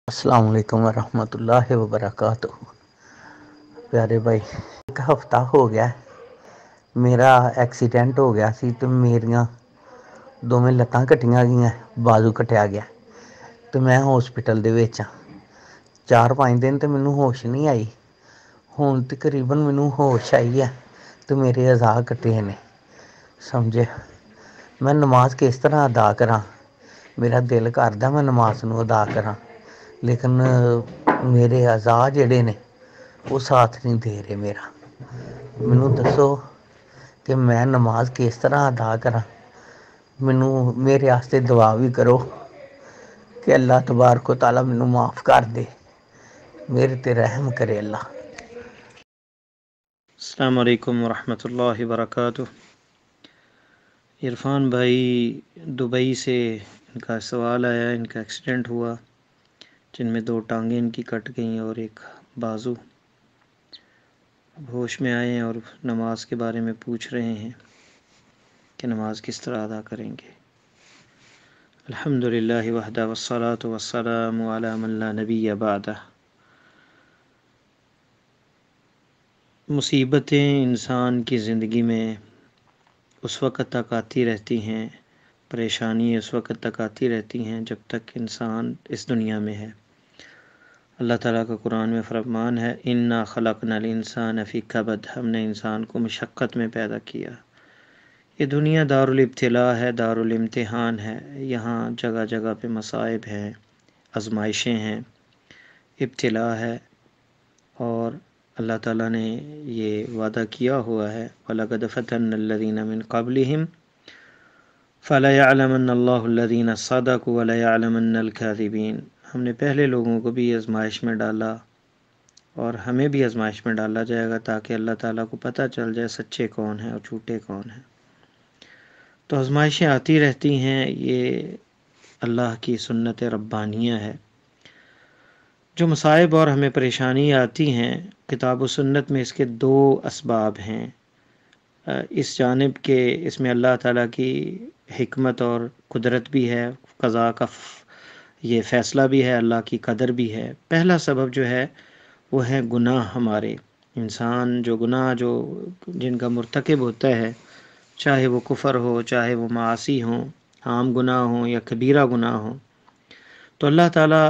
السلام علیکم ورحمۃ اللہ وبرکاتہ۔ پیارے بھائی، ایک ہفتہ ہو گیا میرا ایکسیڈنٹ ہو گیا سی تو میریاں دونوں لتاں کٹیاں گئیاں، بازو کٹیا گیا تو میں ہاسپٹل دے وچ 4-5 دن تو مینوں ہوش نہیں آئی۔ ہن تقریباً مینوں ہوش آئی ہے تو میرے اعضاء کٹے نے، سمجھے؟ میں نماز کس طرح ادا کراں؟ میرا دل کردا میں نماز نوں ادا کراں، لیکن میرے اعضاء جڑے نے وہ ساتھ نہیں دے رہے میرا۔ مینوں دسو کہ میں نماز کس طرح ادا کراں؟ مینوں میرے واسطے دعا بھی کرو کہ اللہ تبارک و تعالیٰ مینوں معاف کر دے، میرے تے رحم کرے اللہ۔ السلام علیکم ورحمۃ اللہ وبرکاتہ۔ عرفان بھائی دبئی سے ان کا سوال آیا، ان کا ایکسیڈنٹ ہوا جن میں 2 ٹانگیں ان کی کٹ گئیں اور ایک بازو۔ اب ہوش میں آئے ہیں اور نماز کے بارے میں پوچھ رہے ہیں کہ نماز کس طرح ادا کریں گے۔ الحمدللہ وحدہ والصلاة والسلام علی من لا نبی بعدہ۔ مصیبتیں انسان کی زندگی میں اس وقت تک آتی رہتی ہیں، پریشانی اس وقت تک آتی رہتی ہیں جب تک انسان اس دنیا میں ہے۔ اللہ تعالیٰ کا قرآن میں فرمان ہے، اِنَّا خَلَقْنَا الْإِنسَانَ فِي كَبَدٍ، ہم نے انسان کو مشقت میں پیدا کیا۔ یہ دنیا دارالابتلاء ہے، دارالامتحان ہے، یہاں جگہ جگہ پہ مصائب ہیں، آزمائشیں ہیں، ابتلاء ہے، اور اللہ تعالیٰ نے یہ وعدہ کیا ہوا ہے، وَلَقَدْ فَتَنَّا الَّذِينَ مِن قَبْلِهِمْ فَلَيَعْلَمَنَّ اللَّهُ الَّذِينَ صَدَقُوا وَلَيَعْلَمَنَّ الْكَاذِبِينَ۔ ہم نے پہلے لوگوں کو بھی آزمائش میں ڈالا اور ہمیں بھی آزمائش میں ڈالا جائے گا تاکہ اللہ تعالیٰ کو پتہ چل جائے سچے کون ہیں اور جھوٹے کون ہیں۔ تو آزمائشیں آتی رہتی ہیں، یہ اللہ کی سنت ربانیہ ہے۔ جو مصائب اور ہمیں پریشانی آتی ہیں، کتاب و سنت میں اس کے 2 اسباب ہیں۔ اس جانب کہ اس میں اللہ تعالیٰ کی حکمت اور قدرت بھی ہے، قضاء کا یہ فیصلہ بھی ہے، اللہ کی قدر بھی ہے۔ پہلا سبب جو ہے وہ ہے گناہ ہمارے۔ انسان جو گناہ جن کا مرتکب ہوتا ہے، چاہے وہ کفر ہو، چاہے وہ معاصی ہوں، عام گناہ ہوں یا کبیرہ گناہ ہوں، تو اللہ تعالیٰ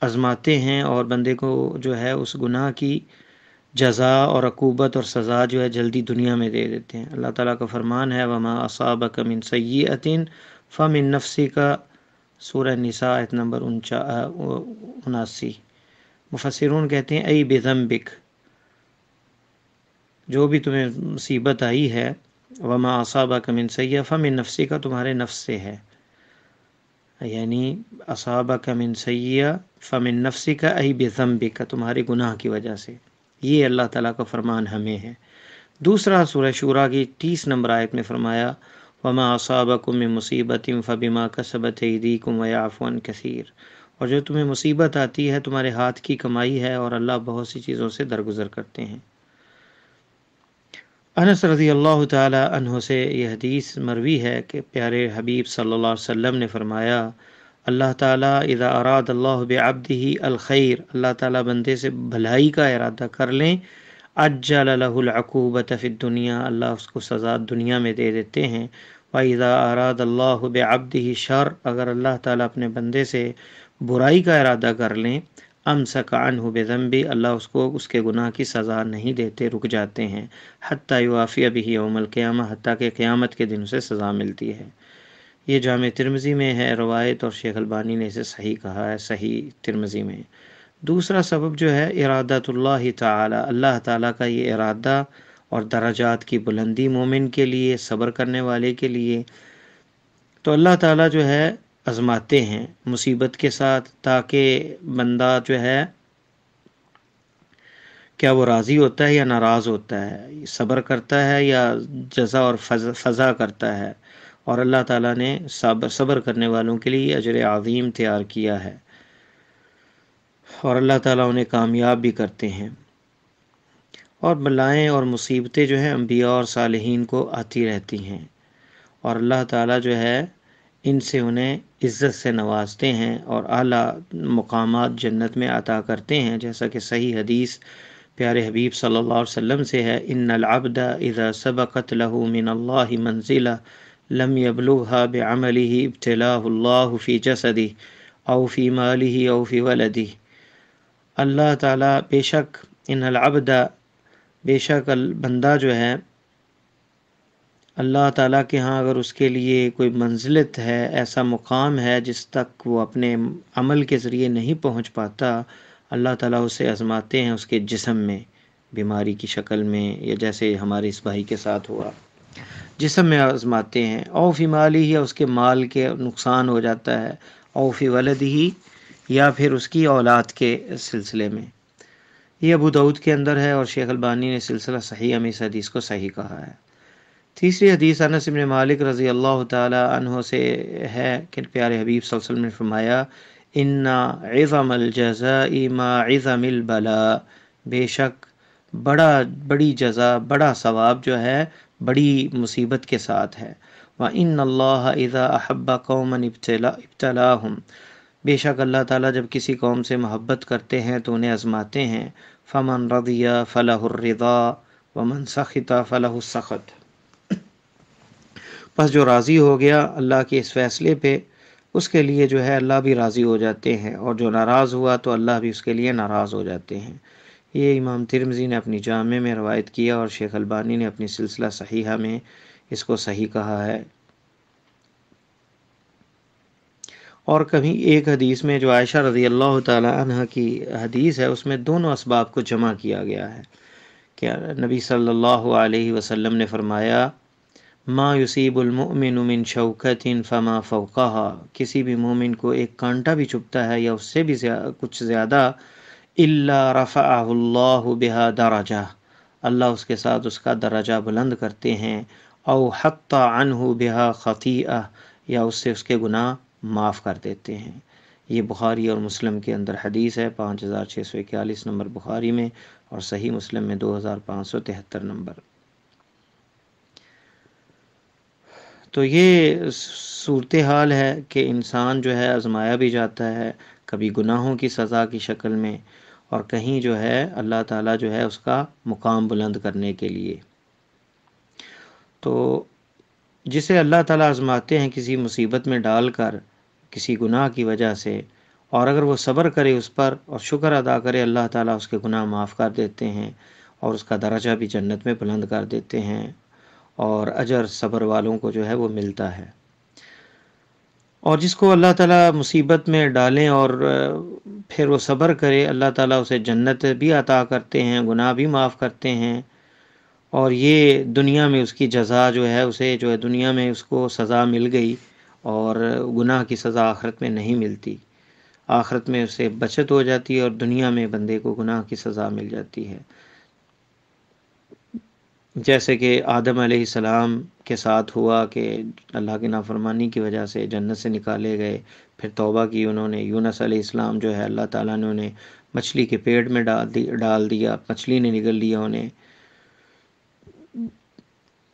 آزماتے ہیں اور بندے کو جو ہے اس گناہ کی جزا اور عقوبت اور سزا جو ہے جلدی دنیا میں دے دیتے ہیں۔ اللہ تعالیٰ کا فرمان ہے، وَمَا أَصَابَكَ مِن سَيِّئَةٍ فَمِن نَفْسِكَ، سورہ نساء آیت نمبر 79۔ مفسرون کہتے ہیں ای بذنبک، جو بھی تمہیں مصیبت آئی ہے، وَمَا أَصَابَكَ مِن سَيِّئَةٍ فَمِن نَفْسِكَ، تمہارے نفس سے ہے، یعنی اصابک من سیئہ فمن نفسک ای بذنبک، تمہارے گناہ کی وجہ سے۔ یہ اللہ تعالیٰ کا فرمان ہمیں ہے۔ دوسرا سورہ شورى کی 30 نمبر آیت میں فرمایا، وما اصابکم من مصیبت فبما کسبت ایدیکم ویعفو عن کثیر، اور جو تمہیں مصیبت آتی ہے تمہارے ہاتھ کی کمائی ہے اور اللہ بہت سی چیزوں سے درگزر کرتے ہیں۔ انس رضی اللہ تعالی عنہ سے یہ حدیث مروی ہے کہ پیارے حبیب صلی اللہ علیہ وسلم نے فرمایا، اللہ تعالیٰ اذا اراد اللہ بعبدہ الخیر، اللہ تعالیٰ بندے سے بھلائی کا ارادہ کر لیں، عجل لہ العقوبۃ فی الدنیا، اللہ اس کو سزا دنیا میں دے دیتے ہیں۔ وَإِذَا أَرَادَ اللَّهُ بِعَبْدِهِ شَرَّ، اگر اللہ تعالیٰ اپنے بندے سے برائی کا ارادہ کر لیں، امسک عنہ بذنبہ، اللہ اس کو اس کے گناہ کی سزا نہیں دیتے، رک جاتے ہیں، حتی یوافی بہ یوم القیامہ، حتیٰ کہ قیامت کے دن اسے سزا ملتی ہے۔ یہ جامع ترمذی میں ہے روایت، اور شیخ البانی نے اسے صحیح کہا ہے، صحیح ترمذی میں۔ دوسرا سبب جو ہے ارادۃ اللہ تعالی، اللہ تعالیٰ کا یہ ارادہ اور درجات کی بلندی مومن کے لیے، صبر کرنے والے کے لیے۔ تو اللہ تعالیٰ جو ہے آزماتے ہیں مصیبت کے ساتھ، تاکہ بندہ جو ہے کیا وہ راضی ہوتا ہے یا ناراض ہوتا ہے، صبر کرتا ہے یا جزا اور فضا کرتا ہے، اور اللہ تعالیٰ نے صبر کرنے والوں کے لیے اجر عظیم تیار کیا ہے، اور اللہ تعالیٰ انہیں کامیاب بھی کرتے ہیں۔ اور بلائیں اور مصیبتیں جو ہیں انبیاء اور صالحین کو آتی رہتی ہیں، اور اللہ تعالیٰ جو ہے ان سے انہیں عزت سے نوازتے ہیں اور اعلیٰ مقامات جنت میں عطا کرتے ہیں، جیسا کہ صحیح حدیث پیارے حبیب صلی اللہ علیہ وسلم سے ہے، ان العبد اذا سبقت له من اللہ منزلہ لم يبلغها بعمله ابتلاه اللہ فی جسدہ او فی مالہ او فی ولدہ۔ اللہ تعالیٰ بے شک ان العبد، بے شک بندہ جو ہے اللہ تعالیٰ کے ہاں اگر اس کے لیے کوئی منزلت ہے، ایسا مقام ہے جس تک وہ اپنے عمل کے ذریعے نہیں پہنچ پاتا، اللہ تعالیٰ اسے آزماتے ہیں اس کے جسم میں، بیماری کی شکل میں، یا جیسے ہمارے اس بھائی کے ساتھ ہوا جسم میں آزماتے ہیں، او فی مالی، یا اس کے مال کے نقصان ہو جاتا ہے، او فی ولدہ، یا پھر اس کی اولاد کے سلسلے میں۔ یہ ابو داؤد کے اندر ہے اور شیخ البانی نے سلسلہ صحیح میں اس حدیث کو صحیح کہا ہے۔ تیسری حدیث انس بن مالک رضی اللہ تعالی عنہ سے ہے کہ پیارے حبیب صلی اللہ علیہ وسلم نے فرمایا، ان عظم الجزاء ما عظم البلاء، بے شک بڑی جزا، بڑا ثواب جو ہے بڑی مصیبت کے ساتھ ہے۔ وَإِنَّ اللَّهَ إِذَا أَحَبَّ قَوْمًا ابْتَلَاهُمْ، بے شک اللہ تعالیٰ جب کسی قوم سے محبت کرتے ہیں تو انہیں آزماتے ہیں۔ فَمَن رَضِيَ فَلَهُ الرِّضَا وَمَن سَخِطَ فَلَهُ السَّخَطُ، پس جو راضی ہو گیا اللہ کے اس فیصلے پہ، اس کے لیے جو ہے اللہ بھی راضی ہو جاتے ہیں، اور جو ناراض ہوا تو اللہ بھی اس کے لیے ناراض ہو جاتے ہیں۔ یہ امام ترمذی نے اپنی جامع میں روایت کیا اور شیخ البانی نے اپنی سلسلہ صحیحہ میں اس کو صحیح کہا ہے۔ اور کبھی ایک حدیث میں جو عائشہ رضی اللہ تعالی عنہ کی حدیث ہے، اس میں دونوں اسباب کو جمع کیا گیا ہے کہ نبی صلی اللہ علیہ وسلم نے فرمایا، ما یصیب المؤمن من شوکت فما فوقها، کسی بھی مومن کو ایک کانٹا بھی چبھتا ہے یا اس سے بھی کچھ زیادہ، الا رفعہ اللہ بها درجہ، اللہ اس کے ساتھ اس کا درجہ بلند کرتے ہیں، او حط عنہ بها خطیئہ، یا اس سے اس کے گناہ معاف کر دیتے ہیں۔ یہ بخاری اور مسلم کے اندر حدیث ہے، 5641 نمبر بخاری میں اور صحیح مسلم میں 2573 نمبر۔ تو یہ صورتحال ہے کہ انسان جو ہے آزمایا بھی جاتا ہے، کبھی گناہوں کی سزا کی شکل میں، اور کہیں جو ہے اللہ تعالیٰ جو ہے اس کا مقام بلند کرنے کے لیے۔ تو جسے اللہ تعالیٰ آزماتے ہیں کسی مصیبت میں ڈال کر، کسی گناہ کی وجہ سے، اور اگر وہ صبر کرے اس پر اور شکر ادا کرے، اللہ تعالیٰ اس کے گناہ معاف کر دیتے ہیں اور اس کا درجہ بھی جنت میں بلند کر دیتے ہیں، اور اجر صبر والوں کو جو ہے وہ ملتا ہے۔ اور جس کو اللہ تعالیٰ مصیبت میں ڈالیں اور پھر وہ صبر کرے، اللہ تعالیٰ اسے جنت بھی عطا کرتے ہیں، گناہ بھی معاف کرتے ہیں، اور یہ دنیا میں اس کی جزا جو ہے، اسے جو ہے دنیا میں اس کو سزا مل گئی، اور گناہ کی سزا آخرت میں نہیں ملتی، آخرت میں اسے بچت ہو جاتی ہے اور دنیا میں بندے کو گناہ کی سزا مل جاتی ہے۔ جیسے کہ آدم علیہ السلام کے ساتھ ہوا کہ اللہ کی نافرمانی کی وجہ سے جنت سے نکالے گئے، پھر توبہ کی انہوں نے، یونس علیہ السلام جو ہے اللہ تعالیٰ نے انہیں مچھلی کے پیٹ میں ڈال دیا، مچھلی نے نگل لیا انہیں،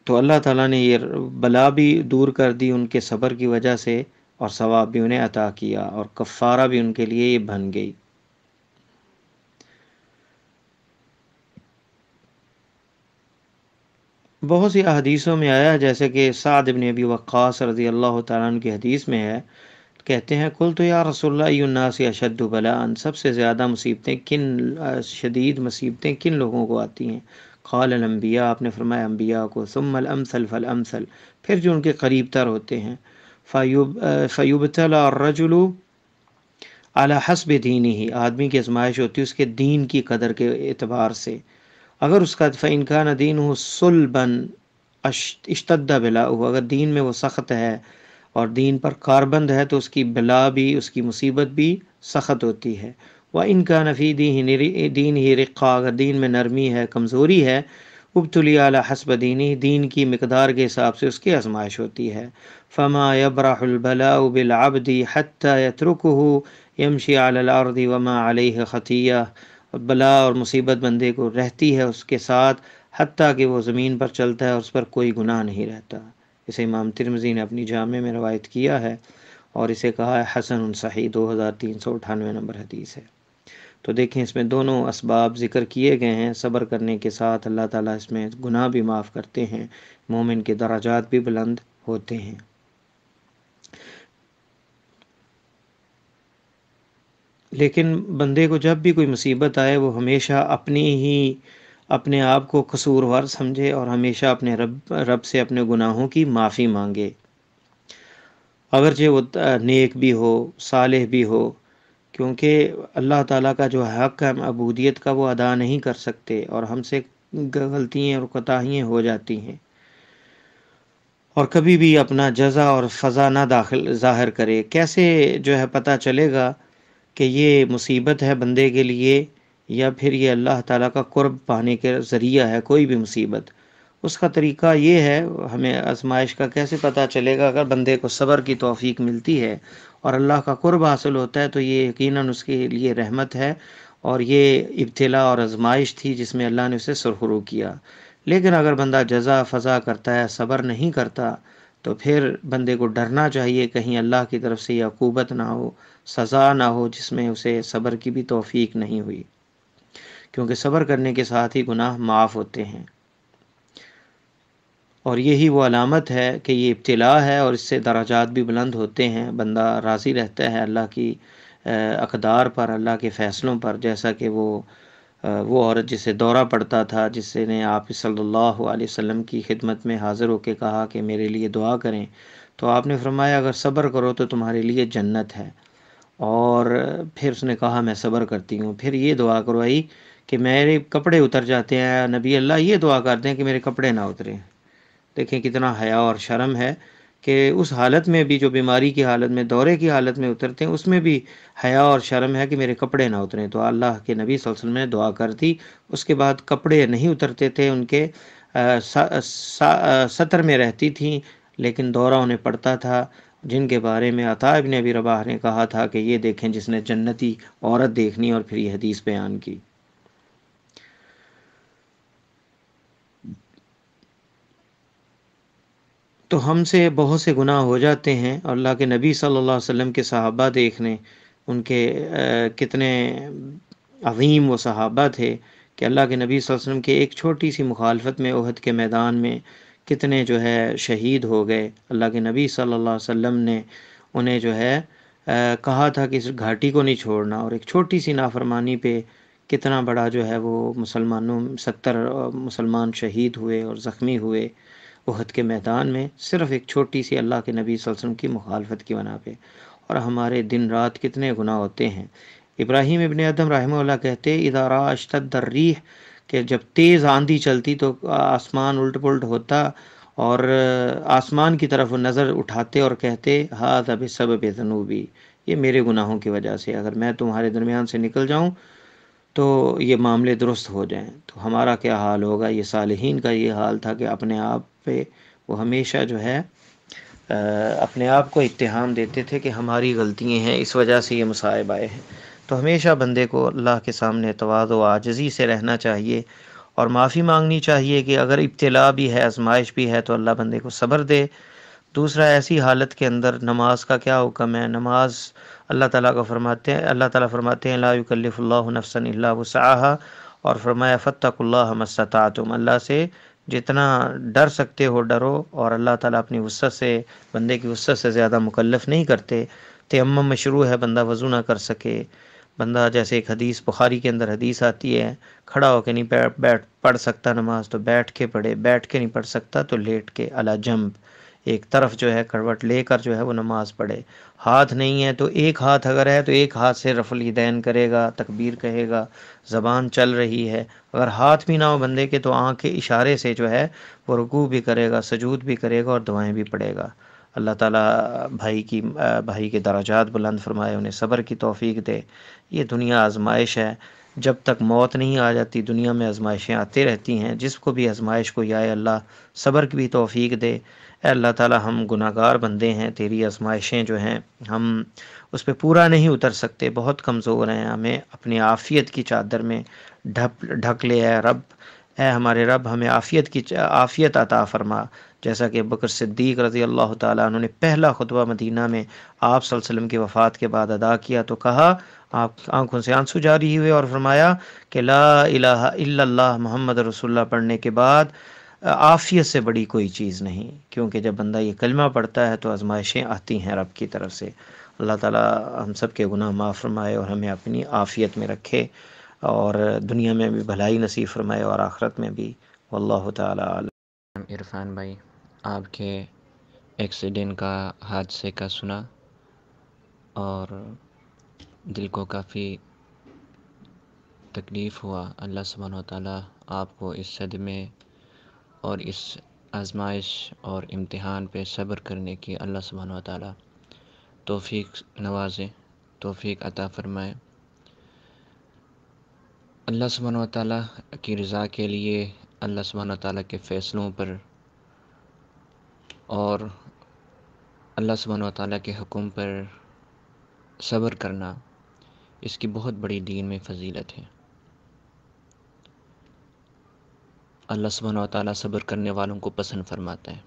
تو اللہ تعالیٰ نے یہ بلا بھی دور کر دی ان کے صبر کی وجہ سے، اور ثواب بھی انہیں عطا کیا، اور کفارہ بھی ان کے لیے یہ بن گئی۔ بہت سی احادیثوں میں آیا، جیسے کہ سعد بن ابی وقاص رضی اللہ تعالیٰ عنہ کی حدیث میں ہے، کہتے ہیں قلت یا رسول اللہ ای الناس اشد بلاء، سب سے زیادہ مصیبتیں شدید مصیبتیں کن لوگوں کو آتی ہیں؟ قال الانبیاء، آپ نے فرمایا انبیاء کو، ثم الامثل فالامثل، پھر جو ان کے قریب تر ہوتے ہیں، فیبتلی الرجل علی حسب دینہ، آدمی کی آزمائش ہوتی ہے اس کے دین کی قدر کے اعتبار سے، اگر اس کا فإن کان دینہ صلبا اشتد بلاؤہ، اگر دین میں وہ سخت ہے اور دین پر کاربند ہے تو اس کی بلا بھی، اس کی مصیبت بھی سخت ہوتی ہے۔ وإن کان فی دینہ رقہ، اگر دین میں نرمی ہے، کمزوری ہے، ابتلی علی حسب دینہ، دین کی مقدار کے حساب سے اس کی آزمائش ہوتی ہے۔ فما یبرح البلاء بالعبد حتی یترکہ یمشی علی الارض وما علیہ خطیہ، بلا اور مصیبت بندے کو رہتی ہے اس کے ساتھ حتیٰ کہ وہ زمین پر چلتا ہے اور اس پر کوئی گناہ نہیں رہتا، اسے امام ترمذی نے اپنی جامع میں روایت کیا ہے اور اسے کہا ہے حسن صحیح، 2398 نمبر حدیث ہے۔ تو دیکھیں اس میں دونوں اسباب ذکر کیے گئے ہیں، صبر کرنے کے ساتھ اللہ تعالیٰ اس میں گناہ بھی معاف کرتے ہیں، مومن کے درجات بھی بلند ہوتے ہیں۔ لیکن بندے کو جب بھی کوئی مصیبت آئے وہ ہمیشہ اپنے آپ کو قصوروار سمجھے اور ہمیشہ اپنے رب سے اپنے گناہوں کی معافی مانگے، اگرچہ وہ نیک بھی ہو، صالح بھی ہو، کیونکہ اللہ تعالیٰ کا جو حق ہے عبودیت کا وہ ادا نہیں کر سکتے اور ہم سے غلطیاں اور کوتاہیاں ہو جاتی ہیں، اور کبھی بھی اپنا جزا اور سزا نہ ظاہر کرے۔ کیسے جو ہے پتہ چلے گا کہ یہ مصیبت ہے بندے کے لیے یا پھر یہ اللہ تعالیٰ کا قرب پانے کے ذریعہ ہے؟ کوئی بھی مصیبت، اس کا طریقہ یہ ہے، ہمیں آزمائش کا کیسے پتہ چلے گا؟ اگر بندے کو صبر کی توفیق ملتی ہے اور اللہ کا قرب حاصل ہوتا ہے تو یہ یقیناً اس کے لیے رحمت ہے، اور یہ ابتلا اور آزمائش تھی جس میں اللہ نے اسے سرخرو کیا۔ لیکن اگر بندہ جزا فضا کرتا ہے، صبر نہیں کرتا، تو پھر بندے کو ڈرنا چاہیے کہیں اللہ کی طرف سے یہ عقوبت نہ ہو، سزا نہ ہو جس میں اسے صبر کی بھی توفیق نہیں ہوئی، کیونکہ صبر کرنے کے ساتھ ہی گناہ معاف ہوتے ہیں، اور یہی وہ علامت ہے کہ یہ ابتلا ہے اور اس سے درجات بھی بلند ہوتے ہیں، بندہ راضی رہتا ہے اللہ کی اقدار پر، اللہ کے فیصلوں پر۔ جیسا کہ وہ عورت جسے دورہ پڑتا تھا، جس نے آپ صلی اللہ علیہ وسلم کی خدمت میں حاضر ہو کے کہا کہ میرے لیے دعا کریں، تو آپ نے فرمایا اگر صبر کرو تو تمہارے لیے جنت ہے، اور پھر اس نے کہا میں صبر کرتی ہوں، پھر یہ دعا کروائی کہ میرے کپڑے اتر جاتے ہیں، نبی اللہ یہ دعا کرتے ہیں کہ میرے کپڑے نہ اتریں۔ دیکھیں کتنا حیا اور شرم ہے کہ اس حالت میں بھی، جو بیماری کی حالت میں، دورے کی حالت میں اترتے ہیں، اس میں بھی حیا اور شرم ہے کہ میرے کپڑے نہ اتریں۔ تو اللہ کے نبی صلی اللہ علیہ وسلم نے دعا کر دی، اس کے بعد کپڑے نہیں اترتے تھے، ان کے سطر میں رہتی تھیں، لیکن دورہ انہیں پڑتا تھا، جن کے بارے میں عطا ابن ابی رباح نے کہا تھا کہ یہ دیکھیں جس نے جنتی عورت دیکھنی، اور پھر یہ حدیث بیان کی۔ تو ہم سے بہت سے گناہ ہو جاتے ہیں، اور اللہ کے نبی صلی اللہ علیہ وسلم کے صحابہ دیکھنے، ان کے کتنے عظیم وہ صحابہ تھے کہ اللہ کے نبی صلی اللہ علیہ وسلم کے ایک چھوٹی سی مخالفت میں احد کے میدان میں کتنے جو ہے شہید ہو گئے۔ اللہ کے نبی صلی اللہ علیہ وسلم نے انہیں جو ہے کہا تھا کہ اس گھاٹی کو نہیں چھوڑنا، اور ایک چھوٹی سی نافرمانی پہ کتنا بڑا جو ہے وہ 70 مسلمان شہید ہوئے اور زخمی ہوئے احد کے میدان میں، صرف ایک چھوٹی سی اللہ کے نبی صلی اللہ علیہ وسلم کی مخالفت کی بنا پہ۔ اور ہمارے دن رات کتنے گناہ ہوتے ہیں۔ ابراہیم ابن ادم رحمہ اللہ کہتے اذا را اشتد الریح، کہ جب تیز آندھی چلتی تو آسمان الٹ پلٹ ہوتا، اور آسمان کی طرف وہ نظر اٹھاتے اور کہتے ھذا بسبب ذنوبی، یہ میرے گناہوں کی وجہ سے، اگر میں تمہارے درمیان سے نکل جاؤں تو یہ معاملے درست ہو جائیں۔ تو ہمارا کیا حال ہوگا؟ یہ صالحین کا یہ حال تھا کہ اپنے آپ پہ وہ ہمیشہ جو ہے اپنے آپ کو اتہام دیتے تھے کہ ہماری غلطیاں ہیں، اس وجہ سے یہ مصائب آئے ہیں۔ تو ہمیشہ بندے کو اللہ کے سامنے تواضع و عاجزی سے رہنا چاہیے اور معافی مانگنی چاہیے کہ اگر ابتلا بھی ہے، آزمائش بھی ہے، تو اللہ بندے کو صبر دے۔ دوسرا، ایسی حالت کے اندر نماز کا کیا حکم ہے؟ نماز اللہ تعالیٰ فرماتے ہیں لا یکلف اللہ نفسا الا وسعها، اور فرمایا فاتقوا اللہ ما استطعتم، اللہ سے جتنا ڈر سکتے ہو ڈرو، اور اللہ تعالیٰ اپنی وسعت سے، بندے کی وسعت سے زیادہ مکلف نہیں کرتے۔ تیمم مشروع ہے، بندہ وضو نہ کر سکے، بندہ جیسے ایک حدیث بخاری کے اندر حدیث آتی ہے کھڑا ہو کے نہیں پڑھ سکتا نماز تو بیٹھ کے پڑھے، بیٹھ کے نہیں پڑھ سکتا تو لیٹ کے علی جنب ایک طرف جو ہے کروٹ لے کر جو ہے وہ نماز پڑھے۔ ہاتھ نہیں ہے تو ایک ہاتھ اگر ہے تو ایک ہاتھ سے رفع الیدین کرے گا، تکبیر کہے گا، زبان چل رہی ہے۔ اگر ہاتھ بھی نہ ہو بندے کے تو آنکھ کے اشارے سے جو ہے وہ رکوع بھی کرے گا، سجود بھی کرے گا اور دعائیں بھی پڑھے گا۔ اللہ تعالیٰ بھائی کے درجات بلند فرمائے، انہیں صبر کی توفیق دے۔ یہ دنیا آزمائش ہے، جب تک موت نہیں آ جاتی دنیا میں آزمائشیں آتی رہتی ہیں۔ جس کو بھی آزمائش کو یا اللہ صبر کی بھی توفیق دے۔ اے اللہ تعالیٰ ہم گناہ گار بندے ہیں، تیری آزمائشیں جو ہیں ہم اس پہ پورا نہیں اتر سکتے، بہت کمزور ہیں، ہمیں اپنی عافیت کی چادر میں ڈھک لے اے رب۔ اے ہمارے رب ہمیں عافیت عطا فرما، جیسا کہ ابو بکر صدیق رضی اللہ تعالیٰ عنہ نے پہلا خطبہ مدینہ میں آپ صلی اللہ علیہ وسلم کی وفات کے بعد ادا کیا تو کہا، آپ آنکھوں سے آنسو جاری ہوئے اور فرمایا کہ لا الہ الا اللہ محمد رسول اللہ پڑھنے کے بعد عافیت سے بڑی کوئی چیز نہیں، کیونکہ جب بندہ یہ کلمہ پڑھتا ہے تو آزمائشیں آتی ہیں رب کی طرف سے۔ اللہ تعالیٰ ہم سب کے گناہ معاف فرمائے اور ہمیں اپنی عافیت میں رکھے، اور دنیا میں بھی بھلائی نصیب فرمائے اور آخرت میں بھی۔ واللہ تعالیٰ عالم۔ عرفان بھائی، آپ کے ایکسیڈنٹ کا، حادثے کا سنا اور دل کو کافی تکلیف ہوا۔ اللہ سبحانہ و تعالیٰ آپ کو اس صدمے اور اس آزمائش اور امتحان پہ صبر کرنے کی اللہ سبحانہ و تعالیٰ توفیق نوازے، توفیق عطا فرمائے۔ اللہ سبحانہ و تعالیٰ کی رضا کے لیے، اللہ سبحانہ و تعالیٰ کے فیصلوں پر اور اللہ سبحانہ و تعالیٰ کے حکم پر صبر کرنا، اس کی بہت بڑی دین میں فضیلت ہے۔ اللہ سبحانہ و تعالیٰ صبر کرنے والوں کو پسند فرماتا ہے۔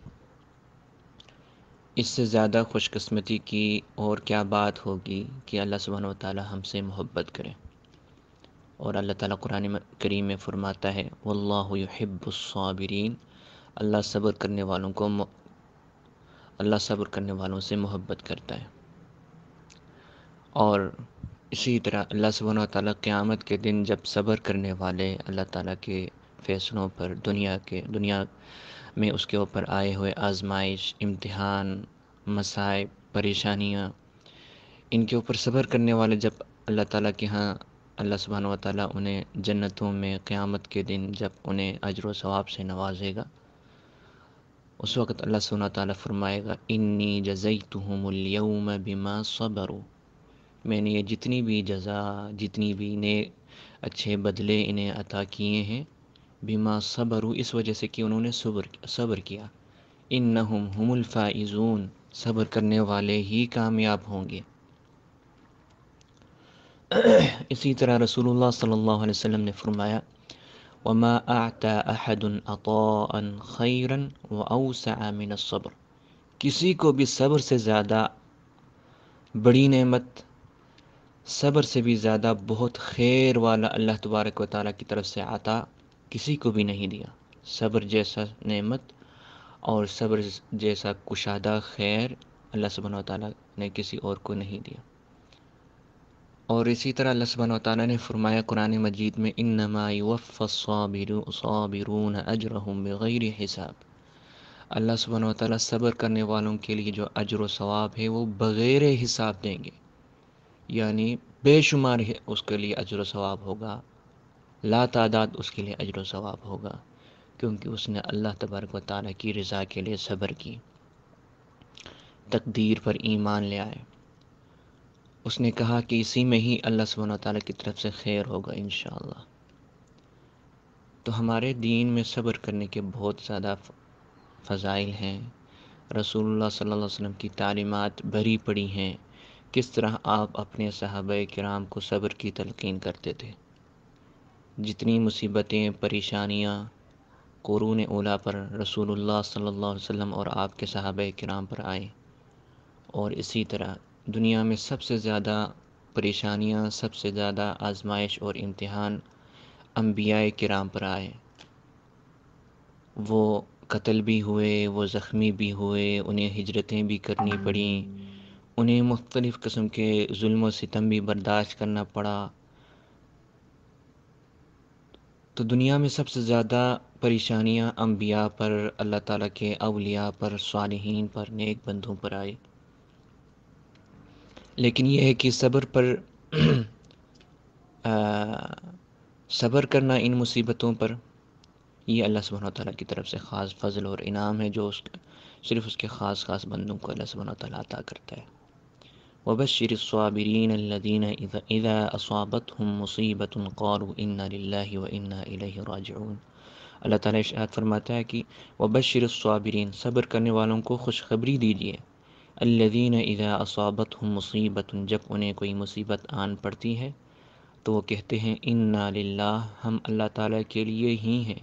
اس سے زیادہ خوش قسمتی کی اور کیا بات ہوگی کہ اللہ سبحانہ و تعالیٰ ہم سے محبت کرے۔ اور اللہ تعالیٰ قرآن کریم میں فرماتا ہے واللہ یحب الصابرین، اللہ صبر کرنے والوں کو اللہ صبر کرنے والوں سے محبت کرتا ہے۔ اور اسی طرح اللہ سبحانہ و تعالیٰ قیامت کے دن جب صبر کرنے والے اللہ تعالیٰ کے فیصلوں پر، دنیا میں اس کے اوپر آئے ہوئے آزمائش، امتحان، مصائب، پریشانیاں، ان کے اوپر صبر کرنے والے جب اللہ تعالیٰ کے ہاں اللہ سبحانہ و تعالیٰ انہیں جنتوں میں قیامت کے دن جب انہیں اجر و ثواب سے نوازے گا، اس وقت اللہ سبحانہ و تعالیٰ فرمائے گا انی جزیتہم اليوم بما صبروا، میں نے یہ جتنی بھی جزا، جتنی بھی نیک اچھے بدلے انہیں عطا کیے ہیں، بما صبروا، اس وجہ سے کہ انہوں نے صبر کیا، انہم هم الفائزون، صبر کرنے والے ہی کامیاب ہوں گے۔ اسی طرح رسول اللہ صلی اللہ علیہ وسلم نے فرمایا وما اعطى احد عطاء خيرا واوسع من الصبر، کسی کو بھی صبر سے زیادہ بڑی نعمت، صبر سے بھی زیادہ بہت خیر والا اللہ تبارک و تعالیٰ کی طرف سے عطا کسی کو بھی نہیں دیا۔ صبر جیسا نعمت اور صبر جیسا کشادہ خیر اللہ سبحانہ و تعالیٰ نے کسی اور کو نہیں دیا۔ اور اسی طرح اللہ سبحانہ و تعالیٰ نے فرمایا قرآن مجید میں انما یوفی الصابرون اجرہم بغیر حساب، اللہ سبحانہ و تعالیٰ صبر کرنے والوں کے لیے جو اجر و ثواب ہے وہ بغیر حساب دیں گے، یعنی بے شمار اس کے لیے اجر و ثواب ہوگا، لا تعداد اس کے لیے اجر و ثواب ہوگا، کیونکہ اس نے اللہ تبارک و تعالیٰ کی رضا کے لیے صبر کی، تقدیر پر ایمان لے آئے۔ اس نے کہا کہ اسی میں ہی اللہ سبحانہ و تعالیٰ کی طرف سے خیر ہوگا انشاءاللہ۔ تو ہمارے دین میں صبر کرنے کے بہت زیادہ فضائل ہیں۔ رسول اللہ صلی اللہ علیہ وسلم کی تعلیمات بھری پڑی ہیں، کس طرح آپ اپنے صحابہ کرام کو صبر کی تلقین کرتے تھے۔ جتنی مصیبتیں، پریشانیاں قرون اولیٰ پر رسول اللہ صلی اللہ علیہ وسلم اور آپ کے صحابہ کرام پر آئیں، اور اسی طرح دنیا میں سب سے زیادہ پریشانیاں، سب سے زیادہ آزمائش اور امتحان انبیاء کرام پر آئے، وہ قتل بھی ہوئے، وہ زخمی بھی ہوئے، انہیں ہجرتیں بھی کرنی پڑیں، انہیں مختلف قسم کے ظلم و ستم بھی برداشت کرنا پڑا۔ تو دنیا میں سب سے زیادہ پریشانیاں انبیاء پر، اللہ تعالیٰ کے اولیاء پر، صالحین پر، نیک بندوں پر آئی۔ لیکن یہ ہے کہ صبر پر صبر کرنا ان مصیبتوں پر، یہ اللہ سبحانہ وتعالیٰ کی طرف سے خاص فضل اور انعام ہے جو صرف اس کے خاص بندوں کو اللہ سبحانہ وتعالیٰ عطا کرتا ہے۔ وَبَشِّرِ الصَّابِرِينَ الَّذِينَ إِذَا أَصَابَتْهُمْ مُصِيبَةٌ قَالُوا إِنَّا لِلَّهِ وَإِنَّا إِلَيْهِ رَاجِعُونَ، اللہ تعالیٰ ارشاد فرماتا ہے کہ وَبَشِّرِ الصَّابِرِينَ، صبر کرنے والوں کو خوشخبری دیجیے، الَّذِينَ إِذَا أَصَابَتْهُمْ مُصِيبَةٌ، جب انہیں کوئی مصیبت آن پڑتی ہے تو وہ کہتے ہیں اِنَّا لِلَّهِ، ہم اللہ تعالیٰ کے لیے ہی ہیں،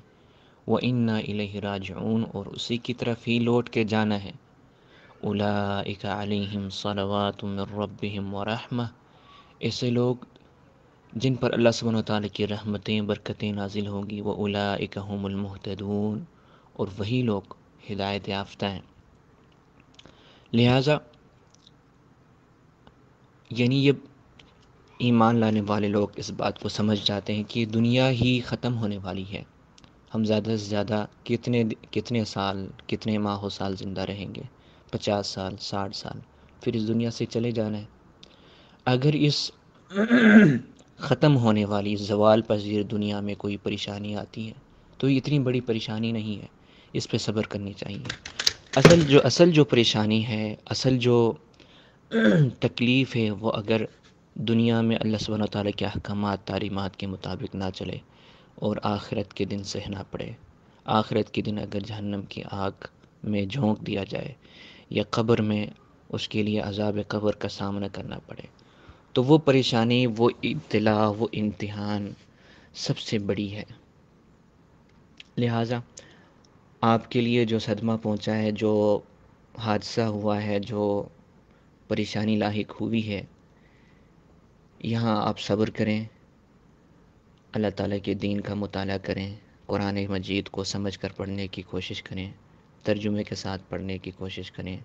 وَإِنَّا إِلَيْهِ راجعون، اور اسی کی طرف ہی لوٹ کے جانا ہے۔ اولئک علیہم صلوات من ربہم ورحمہ، ایسے لوگ جن پر اللہ سبحانہ وتعالی کی رحمتیں برکتیں نازل ہوں گی، وَأُولَئِکَ هُمُ الْمُهْتَدُونَ، اور وہی لوگ ہدایت یافتہ ہیں۔ لہٰذا یعنی یہ ایمان لانے والے لوگ اس بات کو سمجھ جاتے ہیں کہ دنیا ہی ختم ہونے والی ہے، ہم زیادہ سے زیادہ کتنے سال، کتنے ماہ و سال زندہ رہیں گے، 50 سال، 60 سال، پھر اس دنیا سے چلے جانا ہے۔ اگر اس ختم ہونے والی زوال پذیر دنیا میں کوئی پریشانی آتی ہے تو یہ اتنی بڑی پریشانی نہیں ہے، اس پہ صبر کرنی چاہیے۔ اصل جو پریشانی ہے، اصل جو تکلیف ہے، وہ اگر دنیا میں اللہ سبحانہ وتعالی کے احکامات تعلیمات کے مطابق نہ چلے اور آخرت کے دن سہنا پڑے، آخرت کے دن اگر جہنم کی آگ میں جھونک دیا جائے یا قبر میں اس کے لیے عذاب قبر کا سامنا کرنا پڑے، تو وہ پریشانی، وہ ابتلا، وہ امتحان سب سے بڑی ہے۔ لہٰذا آپ کے لیے جو صدمہ پہنچا ہے، جو حادثہ ہوا ہے، جو پریشانی لاحق ہوئی ہے، یہاں آپ صبر کریں، اللہ تعالیٰ کے دین کا مطالعہ کریں، قرآن مجید کو سمجھ کر پڑھنے کی کوشش کریں، ترجمے کے ساتھ پڑھنے کی کوشش کریں،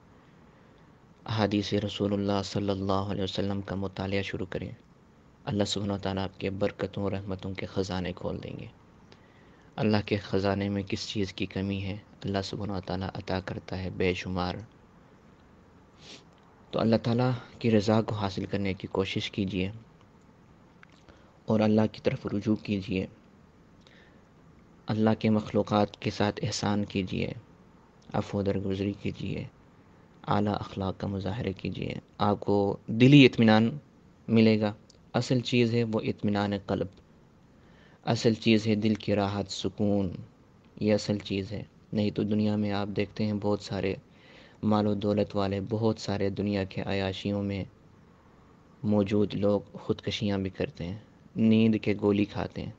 احادیث رسول اللہ صلی اللہ علیہ وسلم کا مطالعہ شروع کریں۔ اللہ سبحانہ و تعالیٰ آپ کے برکتوں اور رحمتوں کے خزانے کھول دیں گے۔ اللہ کے خزانے میں کس چیز کی کمی ہے؟ اللہ سبحانہ و تعالیٰ عطا کرتا ہے بے شمار۔ تو اللہ تعالیٰ کی رضا کو حاصل کرنے کی کوشش کیجیے اور اللہ کی طرف رجوع کیجیے، اللہ کے مخلوقات کے ساتھ احسان کیجیے، عفو و درگزری کیجیے، اعلیٰ اخلاق کا مظاہرہ کیجیے، آپ کو دلی اطمینان ملے گا۔ اصل چیز ہے وہ اطمینان قلب، اصل چیز ہے دل کی راحت، سکون، یہ اصل چیز ہے۔ نہیں تو دنیا میں آپ دیکھتے ہیں بہت سارے مال و دولت والے، بہت سارے دنیا کے عیاشیوں میں موجود لوگ خودکشیاں بھی کرتے ہیں، نیند کے گولی کھاتے ہیں۔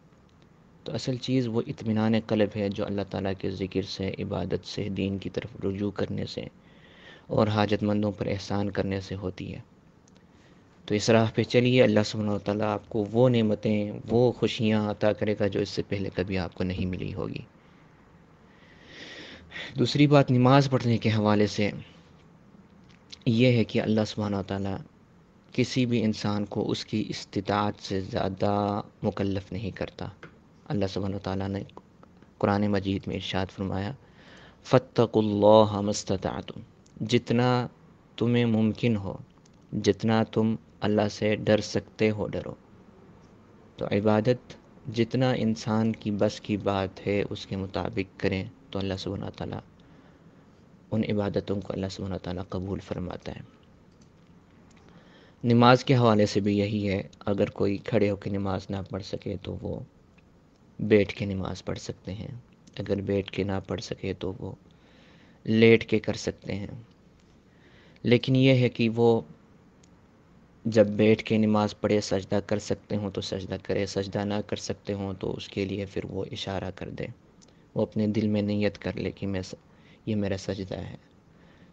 تو اصل چیز وہ اطمینان قلب ہے جو اللہ تعالیٰ کے ذکر سے، عبادت سے، دین کی طرف رجوع کرنے سے اور حاجت مندوں پر احسان کرنے سے ہوتی ہے۔ تو اس راہ پہ چلیے، اللہ سبحانہ و تعالیٰ آپ کو وہ نعمتیں، وہ خوشیاں عطا کرے گا جو اس سے پہلے کبھی آپ کو نہیں ملی ہوگی۔ دوسری بات نماز پڑھنے کے حوالے سے یہ ہے کہ اللہ سبحانہ و تعالیٰ کسی بھی انسان کو اس کی استطاعت سے زیادہ مکلف نہیں کرتا۔ اللہ سبحانہ و تعالیٰ نے قرآن مجید میں ارشاد فرمایا، فَاتَّقُوا اللَّهَ مَا اسْتَطَعْتُمْ، جتنا تمہیں ممکن ہو، جتنا تم اللہ سے ڈر سکتے ہو ڈرو۔ تو عبادت جتنا انسان کی بس کی بات ہے اس کے مطابق کریں تو اللہ سبحانہ و تعالیٰ ان عبادتوں کو اللہ سبحانہ و تعالیٰ قبول فرماتا ہے۔ نماز کے حوالے سے بھی یہی ہے، اگر کوئی کھڑے ہو کے نماز نہ پڑھ سکے تو وہ بیٹھ کے نماز پڑھ سکتے ہیں، اگر بیٹھ کے نہ پڑھ سکے تو وہ لیٹ کے کر سکتے ہیں۔ لیکن یہ ہے کہ وہ جب بیٹھ کے نماز پڑھے، سجدہ کر سکتے ہوں تو سجدہ کرے، سجدہ نہ کر سکتے ہوں تو اس کے لیے پھر وہ اشارہ کر دے، وہ اپنے دل میں نیت کر لے کہ یہ میرا سجدہ ہے۔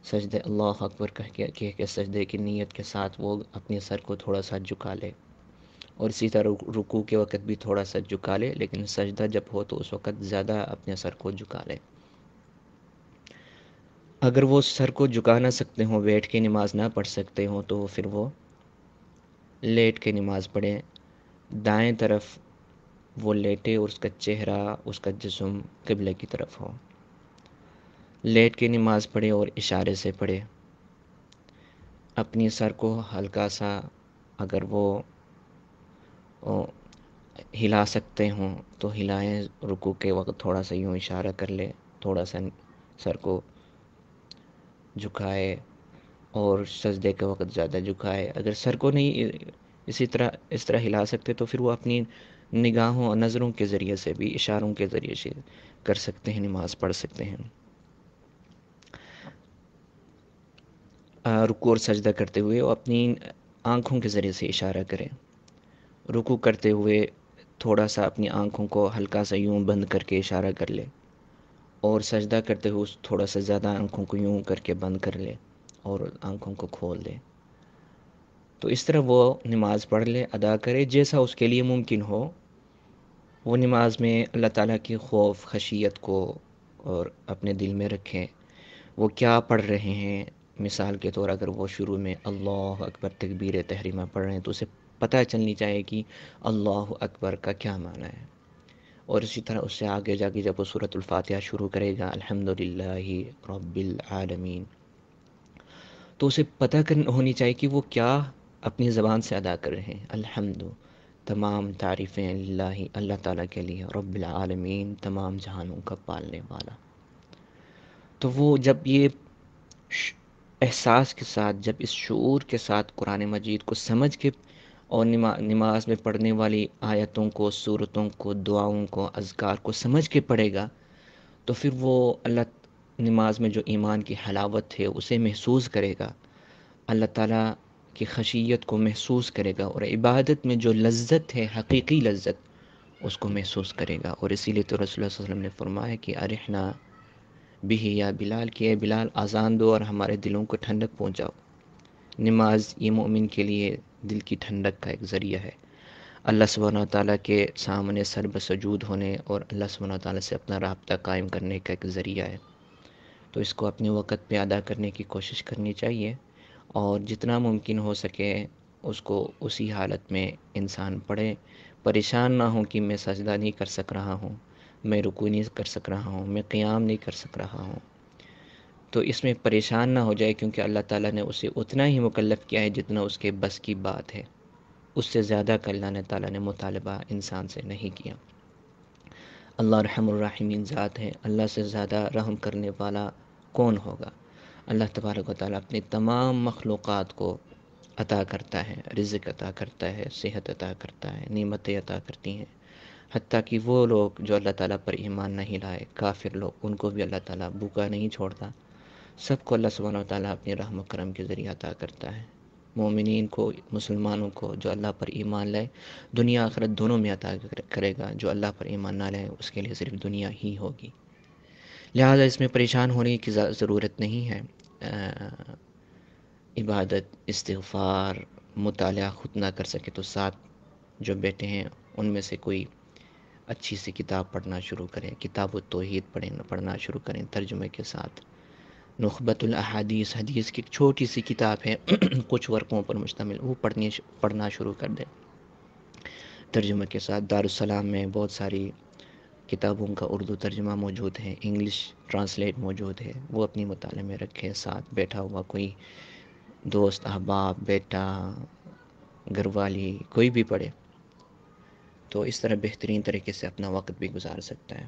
سجدے اللہ اکبر کہہ کے سجدے کی نیت کے ساتھ وہ اپنے سر کو تھوڑا سا جھکا لے، اور اسی طرح رکوع کے وقت بھی تھوڑا سا جھکا لے، لیکن سجدہ جب ہو تو اس وقت زیادہ اپنے سر کو جھکا لے۔ اگر وہ سر کو جھکا نہ سکتے ہوں، بیٹھ کے نماز نہ پڑھ سکتے ہوں، تو پھر وہ لیٹ کے نماز پڑھیں، دائیں طرف وہ لیٹے اور اس کا چہرہ، اس کا جسم قبلے کی طرف ہو، لیٹ کے نماز پڑھے اور اشارے سے پڑھے۔ اپنی سر کو ہلکا سا اگر وہ ہلا سکتے ہوں تو ہلائیں، رکوع کے وقت تھوڑا سا یوں اشارہ کر لے، تھوڑا سا سر کو جھکائے، اور سجدے کے وقت زیادہ جھکائے۔ اگر سر کو نہیں اس طرح ہلا سکتے تو پھر وہ اپنی نگاہوں اور نظروں کے ذریعے سے بھی، اشاروں کے ذریعے سے کر سکتے ہیں، نماز پڑھ سکتے ہیں۔ رکوع اور سجدہ کرتے ہوئے وہ اپنی آنکھوں کے ذریعے سے اشارہ کریں، رکوع کرتے ہوئے تھوڑا سا اپنی آنکھوں کو ہلکا سا یوں بند کر کے اشارہ کر لے، اور سجدہ کرتے ہوئے تھوڑا سا زیادہ آنکھوں کو یوں کر کے بند کر لے اور آنکھوں کو کھول دے. تو اس طرح وہ نماز پڑھ لے، ادا کرے جیسا اس کے لیے ممکن ہو. وہ نماز میں اللہ تعالیٰ کی خوف خشیت کو اور اپنے دل میں رکھیں. وہ کیا پڑھ رہے ہیں، مثال کے طور اگر وہ شروع میں اللہ اکبر تکبیر تحریمہ پڑھ رہے ہیں تو اسے پتہ چلنی چاہیے کہ اللہ اکبر کا کیا معنی ہے. اور اسی طرح اس سے آگے جا کے جب وہ سورۃ الفاتحہ شروع کرے گا الحمدللہ رب العالمین، تو اسے پتہ ہونی چاہیے کہ وہ کیا اپنی زبان سے ادا کر رہے ہیں. الحمد، تمام تعریفیں للہ، اللہ تعالیٰ کے لیے، رب العالمین، تمام جہانوں کا پالنے والا. تو وہ جب یہ احساس کے ساتھ، جب اس شعور کے ساتھ قرآن مجید کو سمجھ کے اور نماز میں پڑھنے والی آیتوں کو، سورتوں کو، دعاؤں کو، اذکار کو سمجھ کے پڑھے گا، تو پھر وہ نماز میں جو ایمان کی حلاوت ہے اسے محسوس کرے گا، اللہ تعالیٰ کی خشیت کو محسوس کرے گا، اور عبادت میں جو لذت ہے، حقیقی لذت، اس کو محسوس کرے گا. اور اسی لیے تو رسول اللہ صلی اللہ علیہ وسلم نے فرمایا کہ ارحنا بھی یا بلال، کہ اے بلال اذان دو اور ہمارے دلوں کو ٹھنڈک پہنچاؤ. نماز یہ مومن کے لیے دل کی ٹھنڈک کا ایک ذریعہ ہے، اللہ سبحانہ و تعالیٰ کے سامنے سر بسجود ہونے اور اللہ سبحانہ و تعالیٰ سے اپنا رابطہ قائم کرنے کا ایک ذریعہ ہے. تو اس کو اپنے وقت پہ ادا کرنے کی کوشش کرنی چاہیے، اور جتنا ممکن ہو سکے اس کو اسی حالت میں انسان پڑھے. پریشان نہ ہوں کہ میں سجدہ نہیں کر سک رہا ہوں، میں رکوع نہیں کر سک رہا ہوں، میں قیام نہیں کر سک رہا ہوں. تو اس میں پریشان نہ ہو جائے، کیونکہ اللہ تعالیٰ نے اسے اتنا ہی مکلف کیا ہے جتنا اس کے بس کی بات ہے. اس سے زیادہ کا اللہ تعالیٰ نے مطالبہ انسان سے نہیں کیا. اللہ رحم الرحیمین ذات ہے، اللہ سے زیادہ رحم کرنے والا کون ہوگا. اللہ تبارک و تعالیٰ اپنی تمام مخلوقات کو عطا کرتا ہے، رزق عطا کرتا ہے، صحت عطا کرتا ہے، نعمتیں عطا کرتی ہیں. حتیٰ کہ وہ لوگ جو اللہ تعالیٰ پر ایمان نہیں لائے، کافر لوگ، ان کو بھی اللہ تعالیٰ بھوکا نہیں چھوڑتا. سب کو اللہ سبحانہ و تعالیٰ اپنی رحم و کرم کے ذریعے عطا کرتا ہے. مومنین کو، مسلمانوں کو جو اللہ پر ایمان لائے، دنیا آخرت دونوں میں عطا کرے گا. جو اللہ پر ایمان نہ لائے اس کے لیے صرف دنیا ہی ہوگی. لہٰذا اس میں پریشان ہونے کی ضرورت نہیں ہے. عبادت، استغفار، مطالعہ خود نہ کر سکے تو ساتھ جو بیٹھے ہیں ان میں سے کوئی اچھی سی کتاب پڑھنا شروع کریں. کتاب التوحید پڑھنا شروع کریں ترجمے کے ساتھ. نخبۃ الاحادیث، حدیث کی ایک چھوٹی سی کتاب ہے کچھ ورقوں پر مشتمل، وہ پڑھنا شروع کر دیں ترجمے کے ساتھ. دارالسلام میں بہت ساری کتابوں کا اردو ترجمہ موجود ہے، انگلش ٹرانسلیٹ موجود ہے، وہ اپنی مطالعے میں رکھیں. ساتھ بیٹھا ہوا کوئی دوست، احباب، بیٹا، گھر والی، کوئی بھی پڑھے، تو اس طرح بہترین طریقے سے اپنا وقت بھی گزار سکتا ہے.